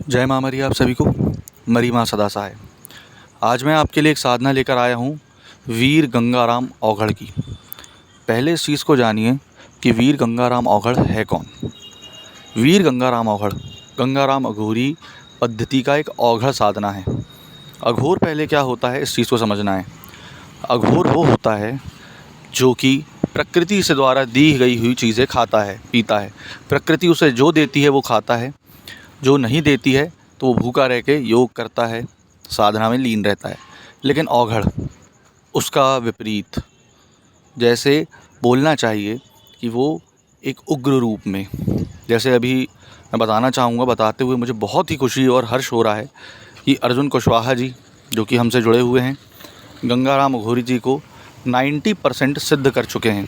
जय माँ मरी आप सभी को। मरी माँ सदा सहाय। आज मैं आपके लिए एक साधना लेकर आया हूँ वीर गंगाराम औघड़ की। पहले इस चीज़ को जानिए कि वीर गंगाराम औघड़ है कौन। वीर गंगाराम औघड़ गंगाराम अघोरी पद्धति का एक औघड़ साधना है। अघोर पहले क्या होता है इस चीज़ को समझना है। अघोर वो होता है जो कि प्रकृति से द्वारा दी गई हुई चीज़ें खाता है पीता है। प्रकृति उसे जो देती है वो खाता है, जो नहीं देती है तो वो भूखा रह के योग करता है, साधना में लीन रहता है। लेकिन औघड़ उसका विपरीत, जैसे बोलना चाहिए कि वो एक उग्र रूप में, जैसे अभी मैं बताना चाहूँगा, बताते हुए मुझे बहुत ही खुशी और हर्ष हो रहा है कि अर्जुन कुशवाहा जी जो कि हमसे जुड़े हुए हैं, गंगाराम अघोरी जी को 90% सिद्ध कर चुके हैं।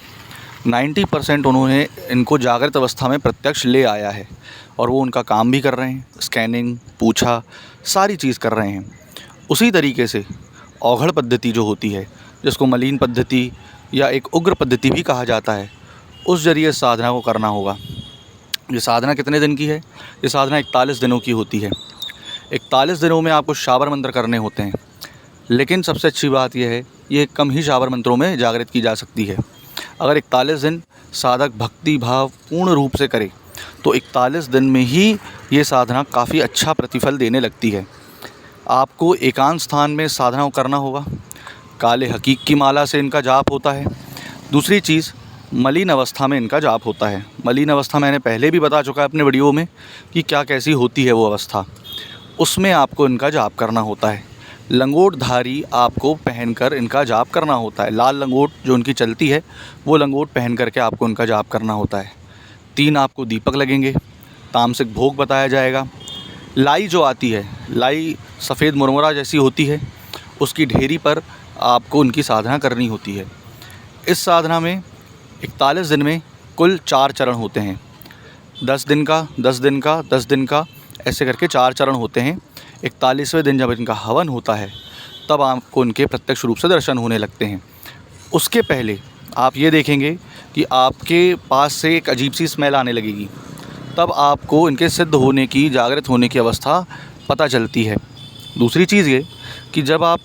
90% उन्होंने इनको जागृत अवस्था में प्रत्यक्ष ले आया है और वो उनका काम भी कर रहे हैं। स्कैनिंग, पूछा, सारी चीज़ कर रहे हैं। उसी तरीके से औघड़ पद्धति जो होती है, जिसको मलीन पद्धति या एक उग्र पद्धति भी कहा जाता है, उस जरिए साधना को करना होगा। ये साधना कितने दिन की है? ये साधना 41 दिनों की होती है। 41 दिनों में आपको शाबर मंत्र करने होते हैं। लेकिन सबसे अच्छी बात यह है, ये कम ही शाबर मंत्रों में जागृत की जा सकती है। अगर 41 दिन साधक भक्ति भाव पूर्ण रूप से करे तो 41 दिन में ही ये साधना काफ़ी अच्छा प्रतिफल देने लगती है। आपको एकांत स्थान में साधना को करना होगा। काले हकीक की माला से इनका जाप होता है। दूसरी चीज़, मलीन अवस्था में इनका जाप होता है। मलीन अवस्था मैंने पहले भी बता चुका है अपने वीडियो में कि क्या कैसी होती है वो अवस्था। उसमें आपको इनका जाप करना होता है। लंगोटधारी आपको पहनकर इनका जाप करना होता है। लाल लंगोट जो उनकी चलती है वो लंगोट पहन करके आपको उनका जाप करना होता है। 3 आपको दीपक लगेंगे। तामसिक भोग बताया जाएगा। लाई जो आती है, लाई सफ़ेद मुरमुरा जैसी होती है, उसकी ढेरी पर आपको उनकी साधना करनी होती है। इस साधना में 41 दिन में कुल 4 चरण होते हैं। 10 दिन का, 10 दिन का, 10 दिन का, ऐसे करके 4 चरण होते हैं। 41वें दिन जब इनका हवन होता है तब आपको इनके प्रत्यक्ष रूप से दर्शन होने लगते हैं। उसके पहले आप ये देखेंगे कि आपके पास से एक अजीब सी स्मेल आने लगेगी। तब आपको इनके सिद्ध होने की, जागृत होने की अवस्था पता चलती है। दूसरी चीज़ ये कि जब आप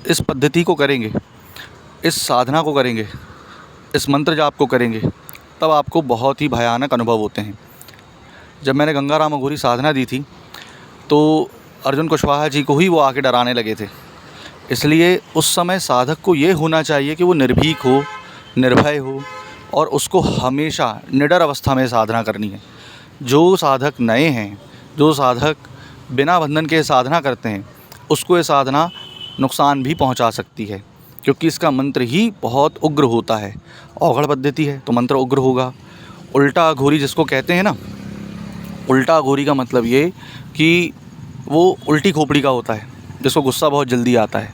इस पद्धति को करेंगे, इस साधना को करेंगे, इस मंत्र जाप को करेंगे, तब आपको बहुत ही भयानक अनुभव होते हैं। जब मैंने गंगाराम अघोरी साधना दी थी तो अर्जुन कुशवाहा जी को ही वो आके डराने लगे थे। इसलिए उस समय साधक को ये होना चाहिए कि वो निर्भीक हो, निर्भय हो और उसको हमेशा निडर अवस्था में साधना करनी है। जो साधक नए हैं, जो साधक बिना बंधन के साधना करते हैं, उसको ये साधना नुकसान भी पहुंचा सकती है, क्योंकि इसका मंत्र ही बहुत उग्र होता है। औघड़ पद्धति है तो मंत्र उग्र होगा। उल्टा अघोरी जिसको कहते हैं ना, उल्टा अघोरी का मतलब ये कि वो उल्टी खोपड़ी का होता है, जिसको गुस्सा बहुत जल्दी आता है,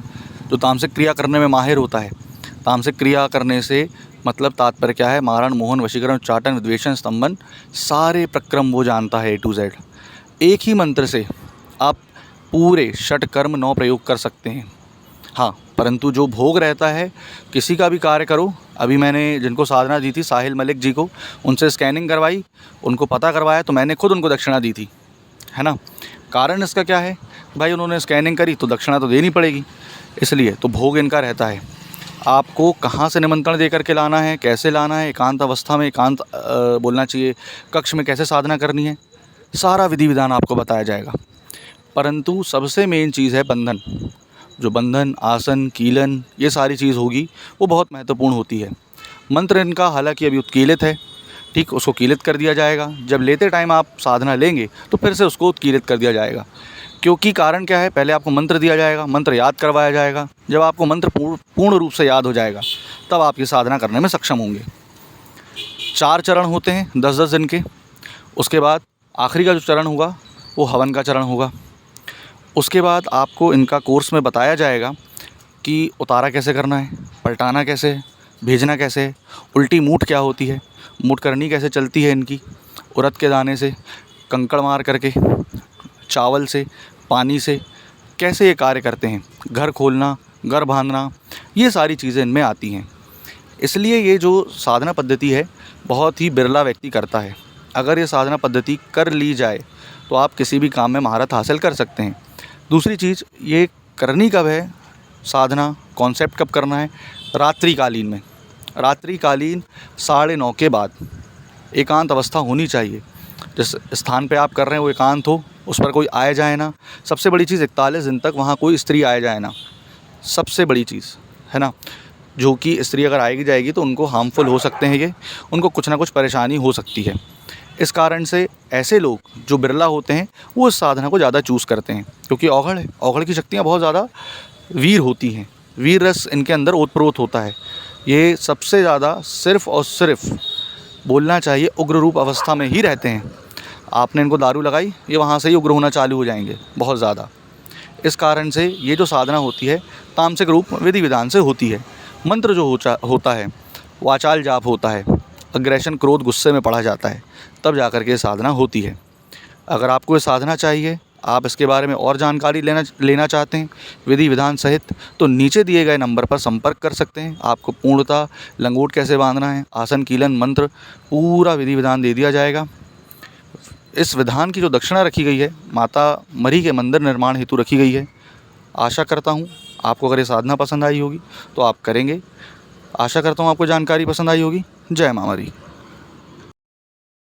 जो तामसिक क्रिया करने में माहिर होता है। तामसिक क्रिया करने से मतलब तात्पर्य क्या है? मारण, मोहन, वशीकरण, उच्चाटन, विद्वेषण, स्तंभन, सारे प्रक्रम वो जानता है A to Z। एक ही मंत्र से आप पूरे षट कर्म 9 प्रयोग कर सकते हैं। हाँ, परंतु जो भोग रहता है, किसी का भी कार्य करो। अभी मैंने जिनको साधना दी थी, साहिल मलिक जी को, उनसे स्कैनिंग करवाई, उनको पता करवाया, तो मैंने खुद उनको दक्षिणा दी थी, है ना। कारण इसका क्या है भाई? उन्होंने स्कैनिंग करी तो दक्षिणा तो देनी पड़ेगी, इसलिए तो भोग इनका रहता है। आपको कहाँ से निमंत्रण दे करके लाना है, कैसे लाना है, एकांत अवस्था में, एकांत बोलना चाहिए, कक्ष में कैसे साधना करनी है, सारा विधि विधान आपको बताया जाएगा। परंतु सबसे मेन चीज़ है बंधन। जो बंधन, आसन, कीलन, ये सारी चीज़ होगी वो बहुत महत्वपूर्ण होती है। मंत्र इनका हालांकि अभी उत्कीलित है, ठीक, उसको कीलित कर दिया जाएगा। जब लेते टाइम आप साधना लेंगे तो फिर से उसको उत्कीलित कर दिया जाएगा। क्योंकि कारण क्या है? पहले आपको मंत्र दिया जाएगा, मंत्र याद करवाया जाएगा। जब आपको मंत्र पूर्ण रूप से याद हो जाएगा तब आप ये साधना करने में सक्षम होंगे। 4 चरण होते हैं 10-10 दिन के। उसके बाद आखिरी का जो चरण होगा वो हवन का चरण होगा। उसके बाद आपको इनका कोर्स में बताया जाएगा कि उतारा कैसे करना है, पलटाना कैसे है, भेजना कैसे है, उल्टी मूठ क्या होती है, मूठ करनी कैसे चलती है इनकी, उड़द के दाने से, कंकड़ मार करके, चावल से, पानी से कैसे ये कार्य करते हैं, घर खोलना, घर बांधना, ये सारी चीज़ें इनमें आती हैं। इसलिए ये जो साधना पद्धति है बहुत ही बिरला व्यक्ति करता है। अगर ये साधना पद्धति कर ली जाए तो आप किसी भी काम में महारत हासिल कर सकते हैं। दूसरी चीज़, ये करनी कब है साधना, कॉन्सेप्ट कब करना है? रात्रिकालीन में। रात्रिकालीन 9:30 के बाद एकांत अवस्था होनी चाहिए। जिस स्थान पे आप कर रहे हैं वो एकांत हो, उस पर कोई आए जाए ना। सबसे बड़ी चीज़ 41 दिन तक वहाँ कोई स्त्री आए जाए ना, सबसे बड़ी चीज़ है ना। जो कि स्त्री अगर आएगी जाएगी तो उनको हार्मफुल हो सकते हैं, ये उनको कुछ ना कुछ परेशानी हो सकती है। इस कारण से ऐसे लोग जो बिरला होते हैं वो इस साधना को ज़्यादा चूज़ करते हैं, क्योंकि औघड़ है, औघड़ की शक्तियाँ बहुत ज़्यादा वीर होती हैं, वीर रस इनके अंदर ओतप्रोत होता है। ये सबसे ज़्यादा सिर्फ़ और सिर्फ बोलना चाहिए उग्र रूप अवस्था में ही रहते हैं। आपने इनको दारू लगाई, ये वहाँ से ही उग्र होना चालू हो जाएंगे बहुत ज़्यादा। इस कारण से ये जो साधना होती है तामसिक रूप विधि विधान से होती है। मंत्र जो होता है, वाचाल जाप होता है, अग्रेशन क्रोध गुस्से में पढ़ा जाता है, तब जाकर के साधना होती है। अगर आपको ये साधना चाहिए, आप इसके बारे में और जानकारी लेना चाहते हैं विधि विधान सहित, तो नीचे दिए गए नंबर पर संपर्क कर सकते हैं। आपको पूर्णतः लंगोट कैसे बांधना है, आसन कीलन मंत्र पूरा विधि विधान दे दिया जाएगा। इस विधान की जो दक्षिणा रखी गई है माता मरी के मंदिर निर्माण हेतु रखी गई है। आशा करता हूँ आपको अगर ये साधना पसंद आई होगी तो आप करेंगे। आशा करता हूँ आपको जानकारी पसंद आई होगी। जय माँ मरी।